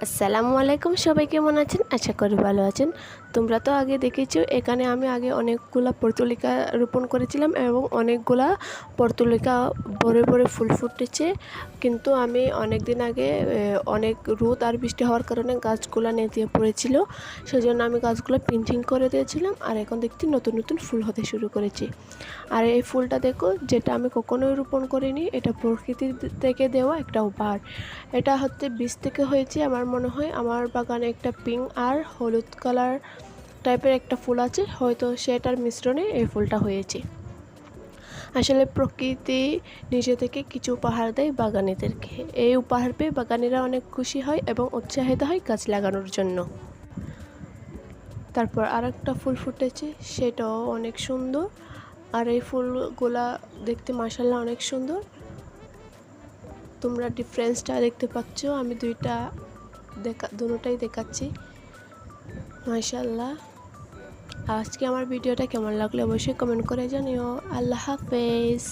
আসসালামু আলাইকুম, সবাই কেমন আছেন? আশা করি ভালো আছেন। তোমরা তো আগে দেখেছো এখানে আমি আগে অনেকগুলা পর্তুলিকা রোপণ করেছিলাম এবং অনেকগুলা পর্তুলিকা ভরে ভরে ফুল ফুটেছে। কিন্তু আমি অনেক দিন আগে অনেক রোদ আর বৃষ্টি হওয়ার কারণে গাছগুলা নেতিয়ে পড়েছিল। সেজন্য আমি গাছগুলো পিঞ্চিং করে দিয়েছিলাম আর এখন দেখছি নতুন নতুন ফুল হতে শুরু করেছে। আর এই ফুলটা দেখো, যেটা আমি কখনোই রোপণ করিনি, এটা প্রকৃতি থেকে দেওয়া একটা উপহার। এটা হচ্ছে বীজ থেকে হয়েছে। আমার মনে হয় আমার বাগানে একটা পিঙ্ক আর হলুদ কালার টাইপের একটা ফুল আছে, হয়তো সেটার মিশ্রণে এই ফুলটা হয়েছে। আসলে প্রকৃতি নিজে থেকে কিছু উপহার দেয় বাগানীদেরকে। এই উপহার পেয়ে বাগানীরা অনেক খুশি হয় এবং উৎসাহিত হয় গাছ লাগানোর জন্য। তারপর আরেকটা ফুল ফুটেছে, সেটাও অনেক সুন্দর। আর এই ফুলগুলা দেখতে মাশাআল্লাহ অনেক সুন্দর। তোমরা ডিফারেন্সটা দেখতে পাচ্ছ, আমি দুটোটাই দেখাচ্ছি। মাশাআল্লাহ। আজকে আমার ভিডিওটা কেমন লাগলো অবশ্যই কমেন্ট করে জানিও। আল্লাহ হাফেজ।